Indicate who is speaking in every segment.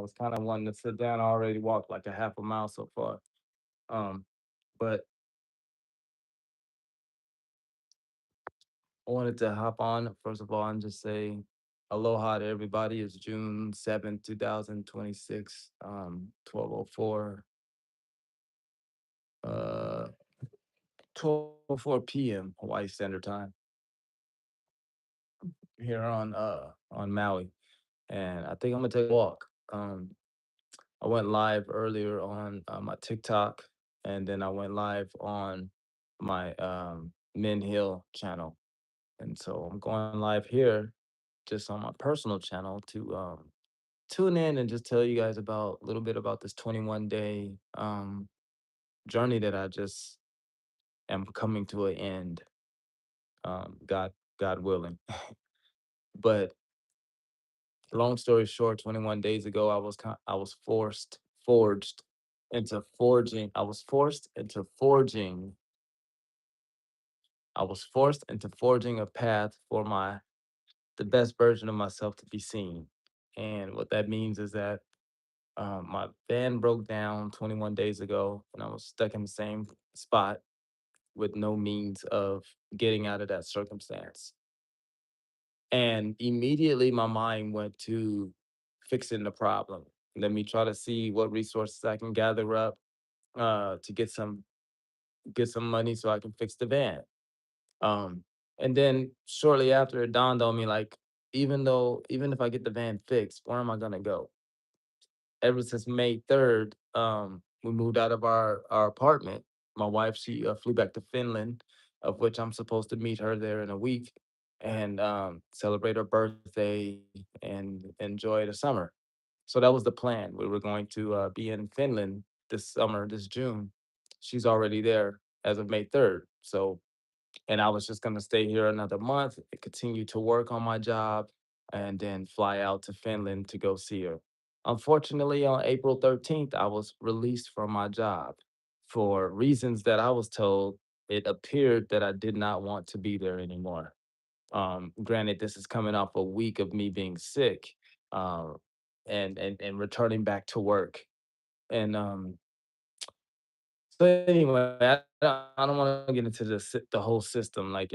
Speaker 1: was kind of wanting to sit down. I already walked like a half a mile so far. Um, but I wanted to hop on first of all and just say aloha to everybody. It's June 7th, 2026, 12:04, uh, 12:04 p.m. Hawaii Standard Time here on Maui, and I think I'm gonna take a walk. I went live earlier on my TikTok, and then I went live on my Men Hill channel, and so I'm going live here just on my personal channel to tune in and just tell you guys about a little bit about this 21-day journey that I just am coming to an end, God willing. But long story short, 21 days ago, I was forged into forging. I was forced into forging a path for the best version of myself to be seen. And what that means is that my van broke down 21 days ago, and I was stuck in the same spot with no means of getting out of that circumstance. And immediately my mind went to fixing the problem. Let me try to see what resources I can gather up to get some money so I can fix the van. Um, and then shortly after it dawned on me, like, even if I get the van fixed, where am I gonna go? Ever since May 3rd, we moved out of our apartment. My wife, she flew back to Finland, of which I'm supposed to meet her there in a week and celebrate her birthday and enjoy the summer. So that was the plan. We were going to be in Finland this summer, this June. She's already there as of May 3rd. So, and I was just going to stay here another month, continue to work on my job, and then fly out to Finland to go see her. Unfortunately, on April 13th, I was released from my job for reasons that I was told. It appeared that I did not want to be there anymore. Granted, this is coming off a week of me being sick, um, and returning back to work. And so anyway, I don't want to get into the whole system. Like,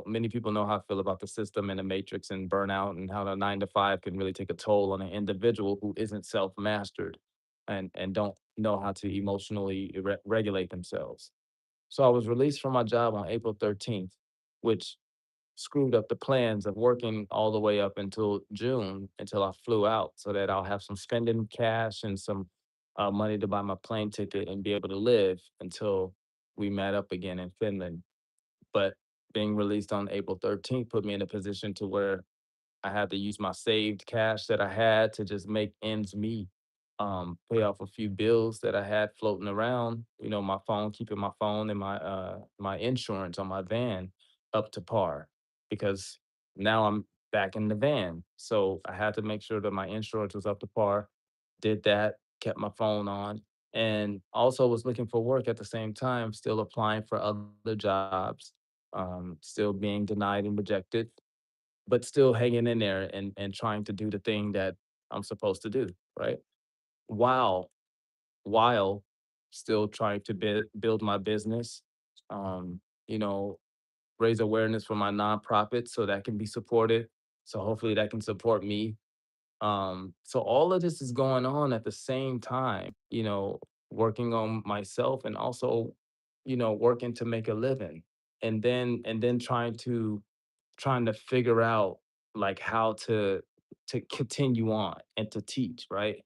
Speaker 1: many people know how I feel about the system and the matrix and burnout, and how the 9 to 5 can really take a toll on an individual who isn't self mastered and don't know how to emotionally regulate themselves. So I was released from my job on April 13th, which screwed up the plans of working all the way up until June, until I flew out, so that I'll have some spending cash and some money to buy my plane ticket and be able to live until we met up again in Finland. But being released on April 13th put me in a position to where I had to use my saved cash that I had to just make ends meet, pay off a few bills that I had floating around. My phone, keeping my phone and my insurance on my van up to par, because now I'm back in the van. So I had to make sure that my insurance was up to par. Did that, kept my phone on, and also was looking for work at the same time, still applying for other jobs, still being denied and rejected, but still hanging in there and trying to do the thing that I'm supposed to do, right? While while still trying to build my business, um, you know, raise awareness for my nonprofit so that can be supported. So hopefully that can support me. So all of this is going on at the same time, working on myself and also, working to make a living. And then trying to figure out like how to continue on and to teach, right?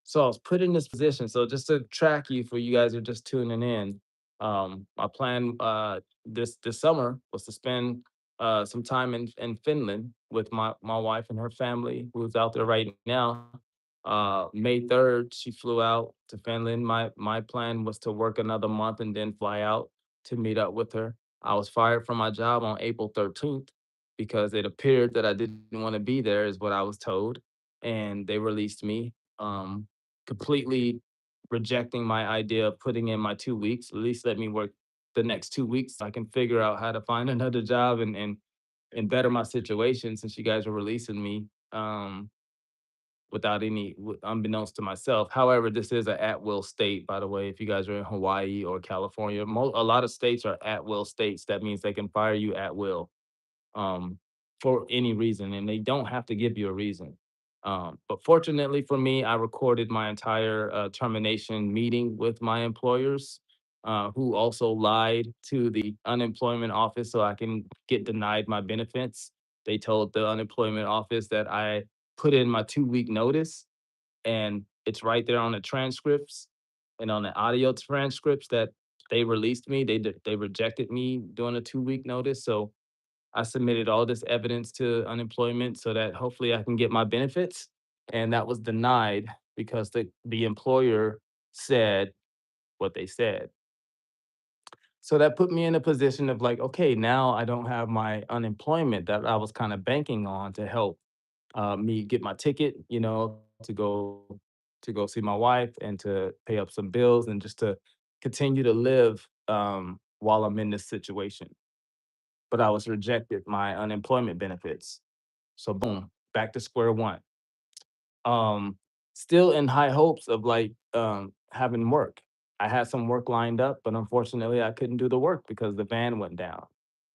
Speaker 1: So I was put in this position. So just to track you, for you guys who are just tuning in, my plan this summer was to spend some time in Finland with my wife and her family, who's out there right now. May 3rd, she flew out to Finland. My plan was to work another month and then fly out to meet up with her. I was fired from my job on April 13th because it appeared that I didn't want to be there, is what I was told, and they released me. Completely rejecting my idea of putting in my 2 weeks. At least let me work the next 2 weeks so I can figure out how to find another job and better my situation, since you guys are releasing me. without unbeknownst to myself. However, this is an at will state, by the way. If you guys are in Hawaii or California, a lot of states are at will states. That means they can fire you at will, um, for any reason, and they don't have to give you a reason. But fortunately for me, I recorded my entire termination meeting with my employers, who also lied to the unemployment office so I can get denied my benefits. They told the unemployment office that I put in my 2 week notice, and it's right there on the transcripts and on the audio transcripts that they released me. They rejected me doing a 2 week notice. So I submitted all this evidence to unemployment so that hopefully I can get my benefits. And that was denied because the employer said what they said. So that put me in a position of like, okay, now I don't have my unemployment that I was kind of banking on to help me get my ticket, to go see my wife and to pay up some bills and just to continue to live while I'm in this situation. But I was rejected my unemployment benefits. So boom, back to square one. Um, Still in high hopes of like having work. I had some work lined up, but unfortunately I couldn't do the work because the van went down.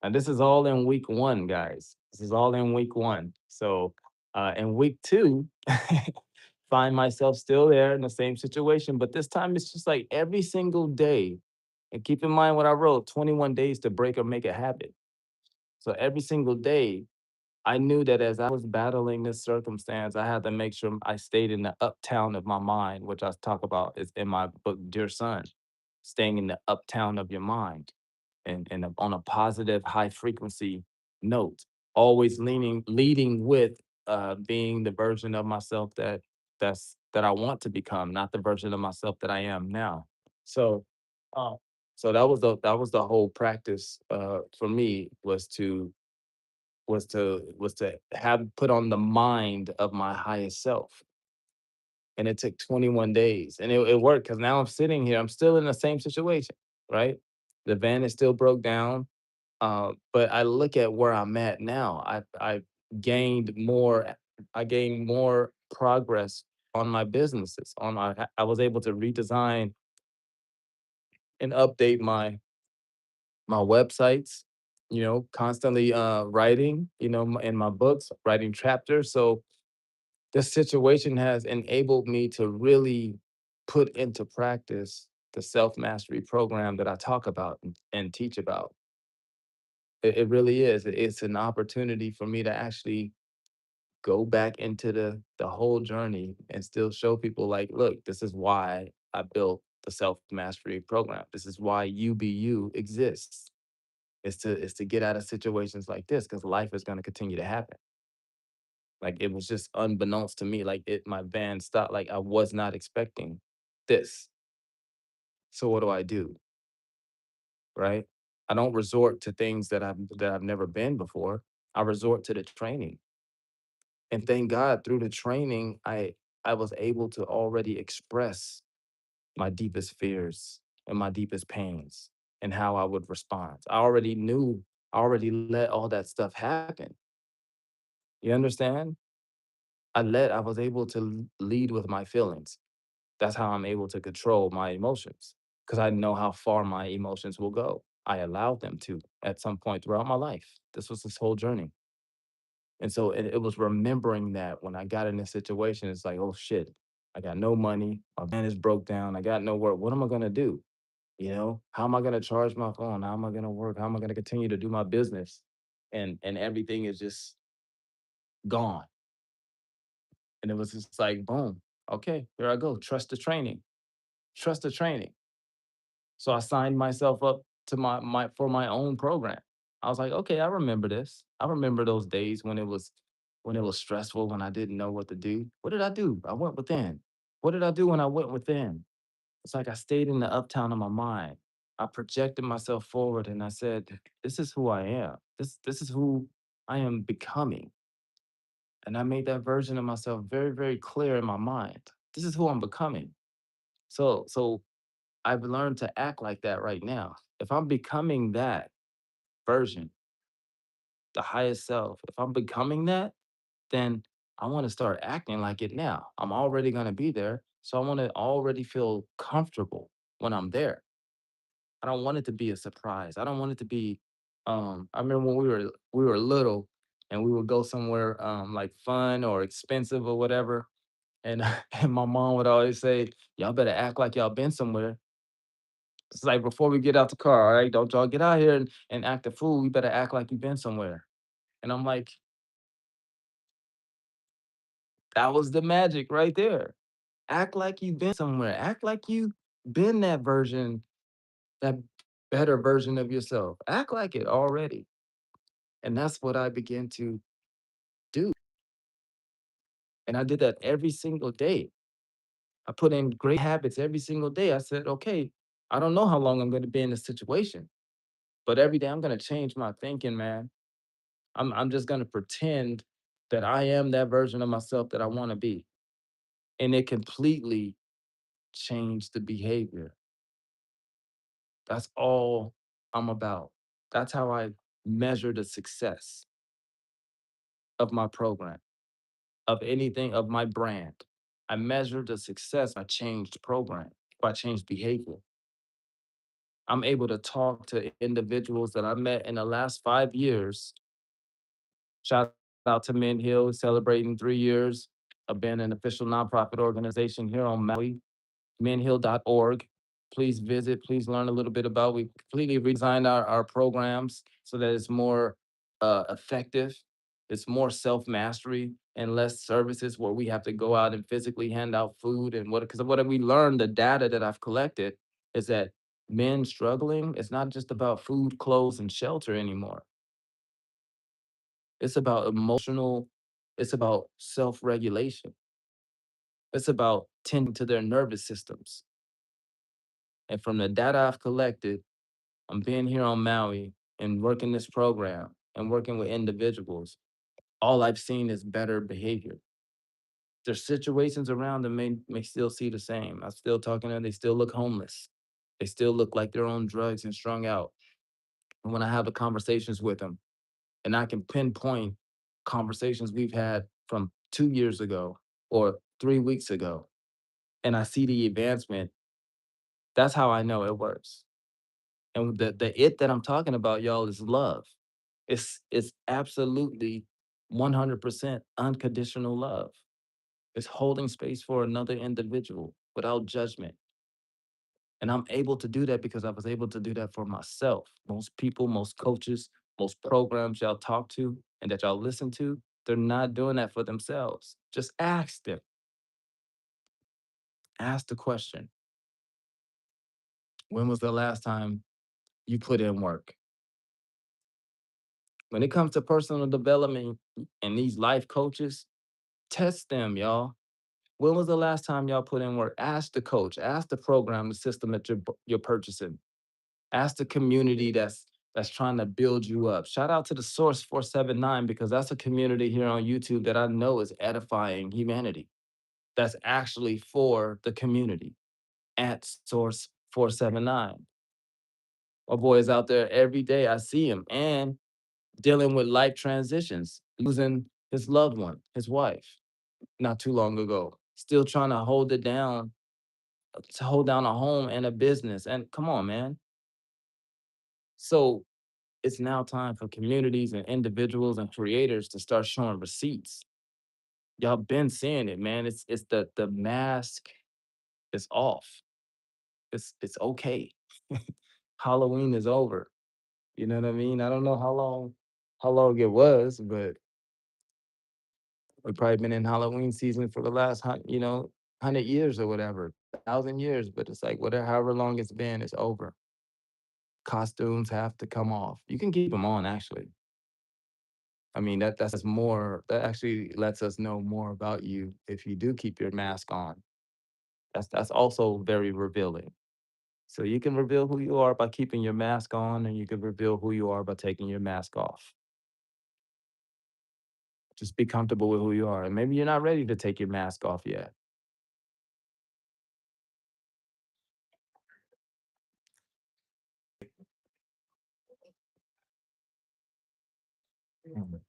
Speaker 1: And this is all in week one, guys. This is all in week one. So in week two, find myself still there in the same situation, but this time it's just like every single day. And keep in mind what I wrote, 21 days to break or make a habit. So every single day, I knew that as I was battling this circumstance, I had to make sure I stayed in the uptown of my mind, which I talk about is in my book, Dear Son, staying in the uptown of your mind and on a positive, high frequency note, always leading with being the version of myself that I want to become, not the version of myself that I am now. So, uh, so that was the whole practice for me was to have put on the mind of my highest self. And it took 21 days. And it worked because now I'm sitting here, I'm still in the same situation, right? The van is still broke down. But I look at where I'm at now. I gained more, I gained more progress on my businesses. I was able to redesign and update my websites, constantly writing, in my books, writing chapters. So this situation has enabled me to really put into practice the self mastery program that I talk about and teach about. It really is. It's an opportunity for me to actually go back into the whole journey and still show people like, look, this is why I built the self mastery program. This is why UBU exists. Is to get out of situations like this because life is going to continue to happen. Like it was just unbeknownst to me. Like my van stopped. Like I was not expecting this. So what do I do? Right? I don't resort to things that I've never been before. I resort to the training. And thank God through the training, I was able to already express my deepest fears and my deepest pains and how I would respond. I already let all that stuff happen. You understand? I was able to lead with my feelings. That's how I'm able to control my emotions because I know how far my emotions will go. I allowed them to at some point throughout my life. This was this whole journey. And so it was remembering that when I got in this situation, it's like, oh shit, I got no money. My van is broke down. I got no work. What am I going to do? How am I going to charge my phone? How am I going to work? How am I going to continue to do my business? And everything is just gone. And it was just like, boom, okay, here I go. Trust the training. Trust the training. So I signed myself up to my for my own program. I was like, okay, I remember this. I remember those days when it was stressful, when I didn't know what to do. What did I do? I went within. What did I do when I went within? It's like I stayed in the uptown of my mind. I projected myself forward and I said, this is who I am. This is who I am becoming. And I made that version of myself very, very clear in my mind. This is who I'm becoming. So I've learned to act like that right now. If I'm becoming that version, the highest self, if I'm becoming that, then I want to start acting like it now. I'm already going to be there. So I want to already feel comfortable when I'm there. I don't want it to be a surprise. I don't want it to be I remember when we were little and we would go somewhere like fun or expensive or whatever. And and my mom would always say, "Y'all better act like y'all been somewhere." It's like before we get out the car, all right, don't y'all get out here and act a fool. We better act like you've been somewhere. And I'm like, that was the magic right there. Act like you've been somewhere. Act like you been that version, that better version of yourself. Act like it already. And that's what I began to do. And I did that every single day. I put in great habits every single day. I said, okay, I don't know how long I'm going to be in this situation, but every day I'm going to change my thinking, man. I'm just going to pretend that I am that version of myself that I want to be. And it completely changed the behavior. That's all I'm about. That's how I measure the success of my program, of anything, of my brand. I measure the success by changed program, by changed behavior. I'm able to talk to individuals that I met in the last 5 years. Shout out to Men Hill celebrating 3 years of being an official nonprofit organization here on Maui, menhill.org. Please visit, please learn a little bit about. We completely redesigned our programs so that it's more effective. It's more self mastery and less services where we have to go out and physically hand out food and what, because what we learned, the data that I've collected is that men struggling, it's not just about food, clothes, and shelter anymore. It's about emotional, it's about self regulation, it's about tending to their nervous systems. And from the data I've collected, I'm being here on Maui and working this program and working with individuals. All I've seen is better behavior. There's situations around them may still see the same. I'm still talking to them, they still look homeless. They still look like they're on drugs and strung out. And when I have the conversations with them, and I can pinpoint conversations we've had from 2 years ago or 3 weeks ago, and I see the advancement, that's how I know it works. And the it that I'm talking about, y'all, is love. It's absolutely 100% unconditional love. It's holding space for another individual without judgment. And I'm able to do that because I was able to do that for myself. Most people, most coaches, most programs y'all talk to and that y'all listen to, they're not doing that for themselves. Just ask them. Ask the question, when was the last time you put in work? When it comes to personal development and these life coaches, test them, y'all. When was the last time y'all put in work? Ask the coach, ask the program, the system that you're purchasing. Ask the community that's trying to build you up. Shout out to the Source 479 because that's a community here on YouTube that I know is edifying humanity. That's actually for the community at Source 479. My boy is out there every day. I see him and dealing with life transitions, losing his loved one, his wife, not too long ago. Still trying to hold it down, to hold down a home and a business. And come on, man. So it's now time for communities and individuals and creators to start showing receipts. Y'all been seeing it, man. It's the mask is off. It's okay. Halloween is over. You know what I mean? I don't know how long it was, but we've probably been in Halloween season for the last 100 years or whatever, 1,000 years. But it's like whatever, however long it's been, it's over. Costumes have to come off. You can keep them on actually. I mean, that's more, that actually lets us know more about you if you do keep your mask on. That's also very revealing. So you can reveal who you are by keeping your mask on, and you can reveal who you are by taking your mask off. Just be comfortable with who you are. And maybe you're not ready to take your mask off yet. Mhm.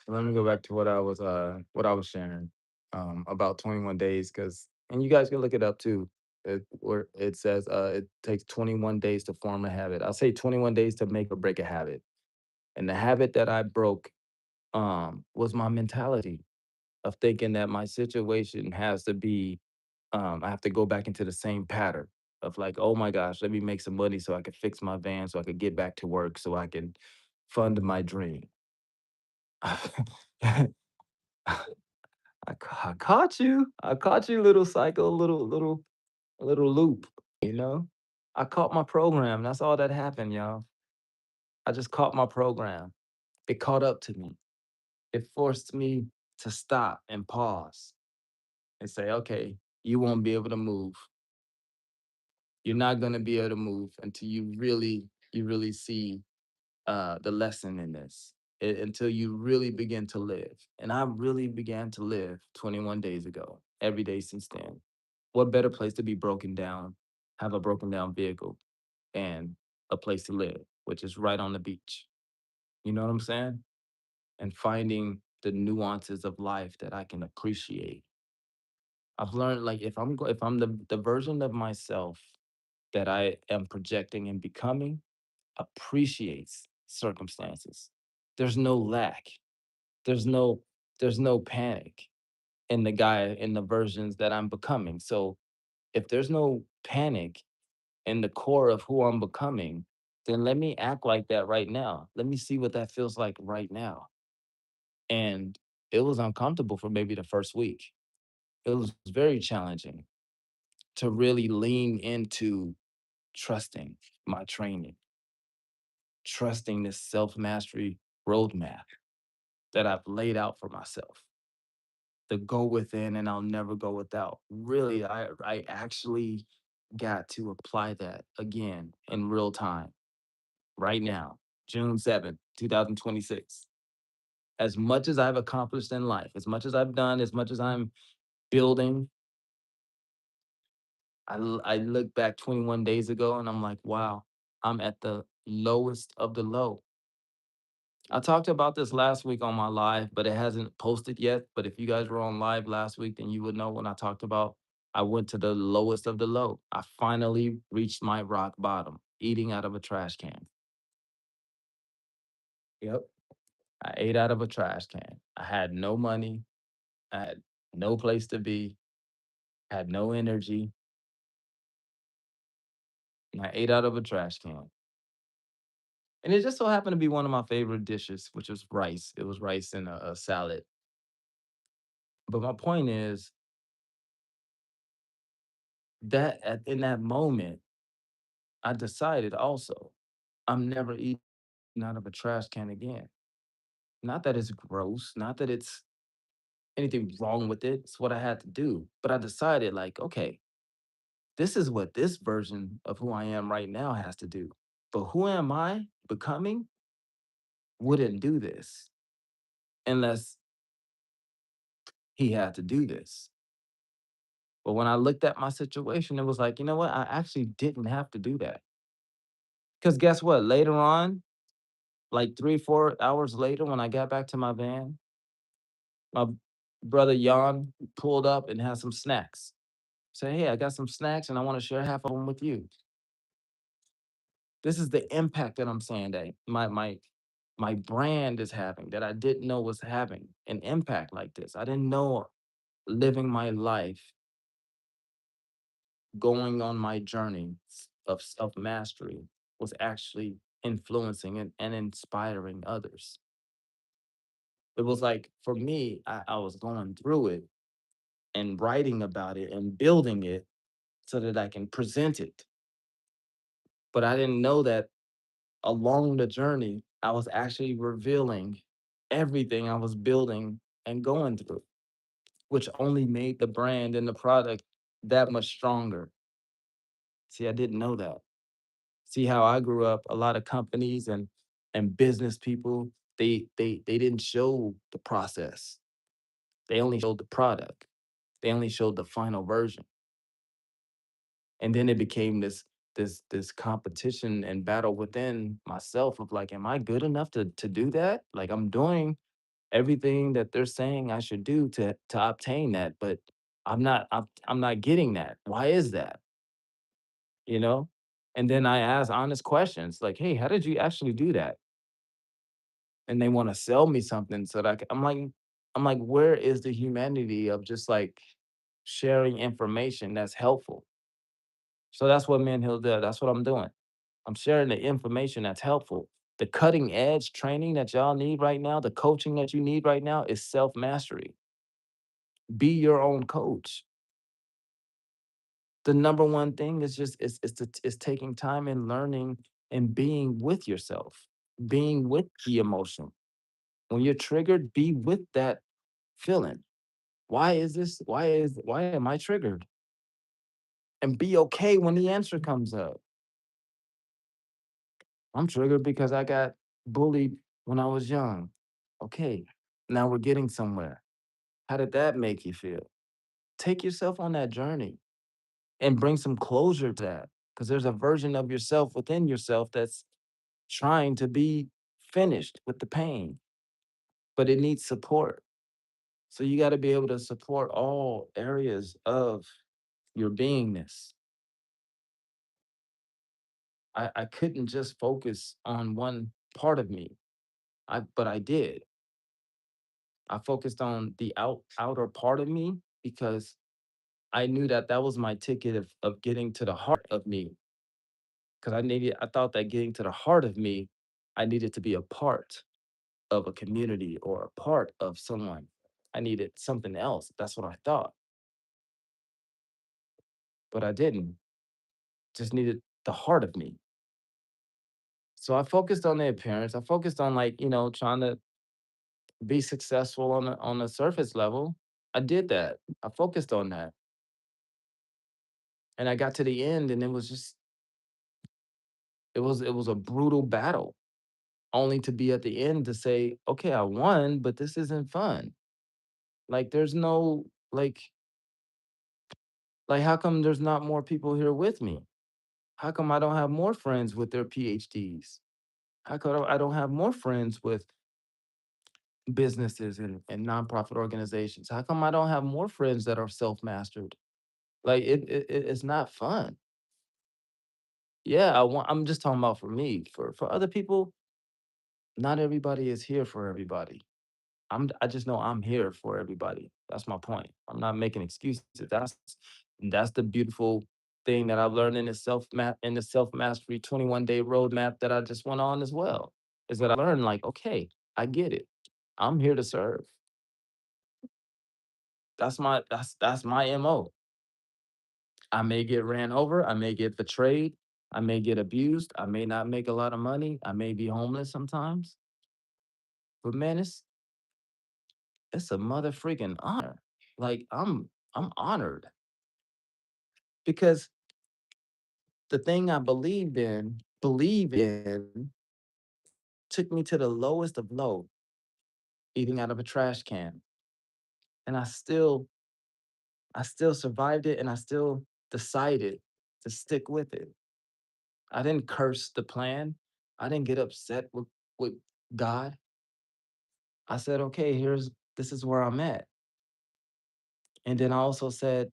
Speaker 1: Let me go back to what I was sharing about 21 days, because and you guys can look it up too. Where it says it takes 21 days to form a habit. I'll say 21 days to make or break a habit. And the habit that I broke was my mentality of thinking that my situation has to be I have to go back into the same pattern of like, oh my gosh, let me make some money so I can fix my van, so I could get back to work, so I can fund my dream. I caught you. I caught you, little cycle, little loop, you know? I caught my program. That's all that happened, y'all. I just caught my program. It caught up to me. It forced me to stop and pause and say, okay, you won't be able to move. You're not gonna be able to move until you really see the lesson in this. Until you really begin to live. And I really began to live 21 days ago, every day since then. What better place to be broken down, have a broken down vehicle, and a place to live, which is right on the beach. You know what I'm saying? And finding the nuances of life that I can appreciate. I've learned like if I'm the version of myself that I am projecting and becoming appreciates circumstances. There's no lack. There's no there's no panic in the versions that I'm becoming. So if there's no panic in the core of who I'm becoming, then let me act like that right now. Let me see what that feels like right now. And it was uncomfortable for maybe the first week. It was very challenging to really lean into trusting my training, trusting this self mastery roadmap that I've laid out for myself. The go within and I'll never go without. Really, I actually got to apply that again in real time right now, June 7th, 2026. As much as I've accomplished in life, as much as I've done, as much as I'm building, I look back 21 days ago and I'm like, wow, I'm at the lowest of the low. I talked about this last week on my live, but it hasn't posted yet. But if you guys were on live last week, then you would know when I talked about I went to the lowest of the low. I finally reached my rock bottom, eating out of a trash can. Yep. I ate out of a trash can. I had no money. I had no place to be, had no energy, and I ate out of a trash can. And it just so happened to be one of my favorite dishes, which was rice. It was rice and a salad. But my point is that in that moment, I decided also, I'm never eating out of a trash can again. Not that it's gross, not that it's anything wrong with it. It's what I had to do. But I decided, like, okay, this is what this version of who I am right now has to do. But who am I becoming wouldn't do this unless he had to do this. But when I looked at my situation, it was like, you know what? I actually didn't have to do that. Because guess what? Later on, like 3, 4 hours later, when I got back to my van, my brother Jan pulled up and had some snacks. Say, hey, I got some snacks and I want to share half of them with you. This is the impact that I'm saying that my brand is having that I didn't know was having an impact like this. I didn't know living my life, going on my journey of self mastery was actually influencing and inspiring others. It was like for me, I was going through it and writing about it and building it so that I can present it. But I didn't know that along the journey, I was actually revealing everything I was building and going through, which only made the brand and the product that much stronger. See, I didn't know that. See how I grew up, a lot of companies and business people, they didn't show the process. They only showed the product. They only showed the final version. And then it became this competition and battle within myself of like, am I good enough to do that? Like I'm doing everything that they're saying I should do to obtain that, but I'm not getting that. Why is that? You know? And then I ask honest questions like, "Hey, how did you actually do that?" And they wanna sell me something so that I'm like, "Where is the humanity of just, like, sharing information that's helpful?" So that's what me and Hill did. That's what I'm doing. I'm sharing the information that's helpful. The cutting edge training that y'all need right now, the coaching that you need right now is self-mastery. Be your own coach. The number one thing is just is taking time and learning and being with yourself, being with the emotion. When you're triggered, be with that feeling. Why am I triggered? And be okay when the answer comes up. I'm triggered because I got bullied when I was young. Okay, now we're getting somewhere. How did that make you feel? Take yourself on that journey and bring some closure to that. Because there's a version of yourself within yourself that's trying to be finished with the pain, but it needs support. So you got to be able to support all areas of your beingness. I couldn't just focus on one part of me. But I did. I focused on the outer part of me because I knew that that was my ticket of getting to the heart of me. Because I thought that getting to the heart of me, I needed to be a part of a community or a part of someone. I needed something else. That's what I thought, but I didn't. Just needed the heart of me. So I focused on the appearance. I focused on like, trying to be successful on the surface level. I did that. I focused on that. And I got to the end and it was just it was a brutal battle only to be at the end to say, "Okay, I won, but this isn't fun." Like there's no like how come there's not more people here with me? How come I don't have more friends with their PhDs? How come I don't have more friends with businesses and nonprofit organizations? How come I don't have more friends that are self-mastered? Like it's not fun. Yeah, I'm just talking about for me. For other people, not everybody is here for everybody. I just know I'm here for everybody. That's my point. I'm not making excuses. That's the beautiful thing that I've learned in the self mastery 21-day roadmap that I just went on as well. Is that I learned like, okay, I get it. I'm here to serve. That's my MO. I may get ran over, I may get betrayed, I may get abused, I may not make a lot of money, I may be homeless sometimes. But man, it's a mother freaking honor. Like I'm honored because the thing I believe in took me to the lowest of low, eating out of a trash can. And I still survived it and I still decided to stick with it. I didn't curse the plan. I didn't get upset with God. I said, okay, this is where I'm at. And then I also said,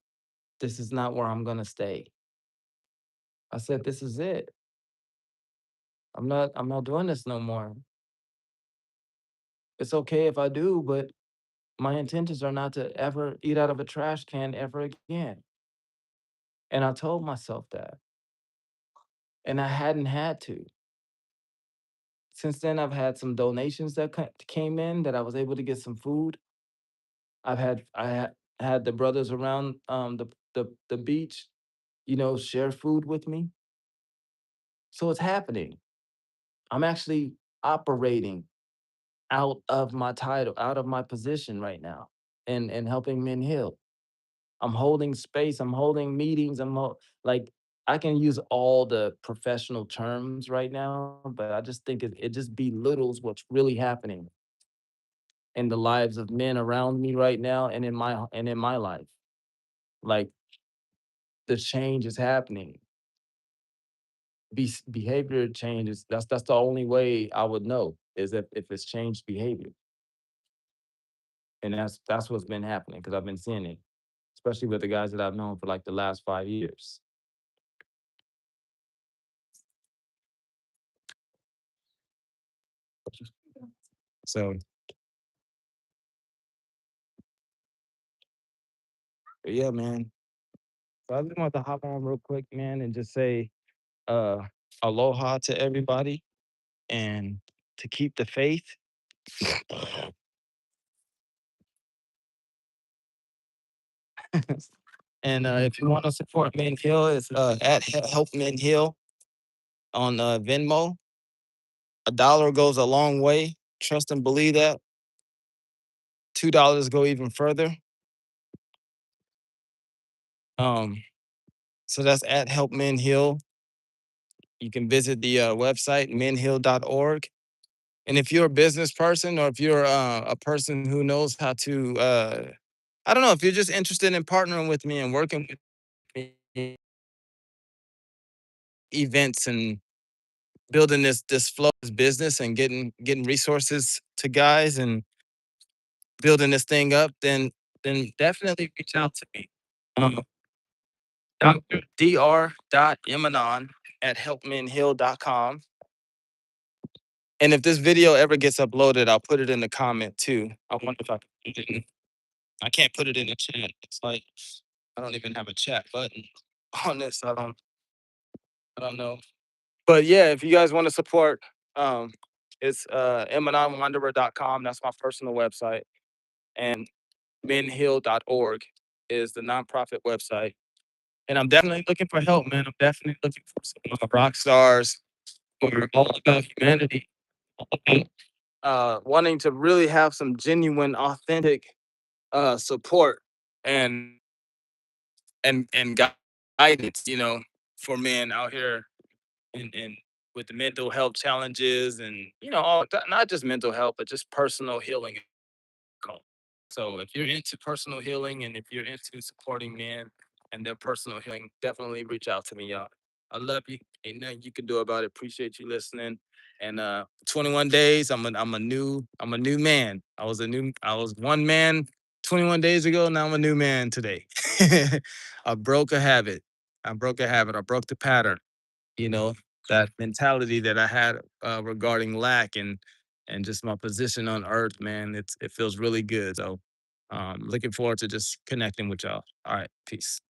Speaker 1: this is not where I'm gonna stay. I said, this is it. I'm not doing this no more. It's okay if I do, but my intentions are not to ever eat out of a trash can ever again. And I told myself that. And I hadn't had to. Since then, I've had some donations that came in that I was able to get some food. I had the brothers around the beach, share food with me. So it's happening. I'm actually operating out of my title, out of my position right now, and helping men heal. I'm holding space, I'm holding meetings, like I can use all the professional terms right now, but I just think it just belittles what's really happening in the lives of men around me right now and in my life. Like the change is happening. Behavior changes. That's the only way I would know is if it's changed behavior. And that's what's been happening because I've been seeing it, especially with the guys that I've known for like the last 5 years. So yeah, man. So I just want to hop on real quick, man, and just say uh aloha to everybody and to keep the faith. And if you want to support Men Hill, it's at Help Men Hill on Venmo. $1 goes a long way. Trust and believe that. $2 go even further. Um, so that's at Help Men Heal. You can visit the website, menheal.org. And if you're a business person or if you're a person who knows how to, I don't know, if you're just interested in partnering with me and working with me, events and building this flow, this business and getting resources to guys and building this thing up, then definitely reach out to me. Um, Dr. at helpmenheal.com. And if this video ever gets uploaded, I'll put it in the comment too. I wonder if I can put it in. I can't put it in the chat. It's like I don't even have a chat button on this. I don't know. But yeah, if you guys want to support, it's emanonwanderer.com. That's my personal website. And menheal.org is the nonprofit website. And I'm definitely looking for help, man. I'm definitely looking for some rock stars who are all about humanity, all about wanting to really have some genuine, authentic support and and guidance, for men out here and with the mental health challenges and all not just mental health, but just personal healing goal. So if you're into personal healing and if you're into supporting men and their personal healing, definitely reach out to me, y'all. I love you. Ain't nothing you can do about it. Appreciate you listening. And 21 days, I'm a new man. I was one man 21 days ago. Now I'm a new man today. I broke a habit. I broke a habit. I broke the pattern, you know, that mentality that I had regarding lack and just my position on earth, man. It feels really good. So looking forward to just connecting with y'all. All right, peace.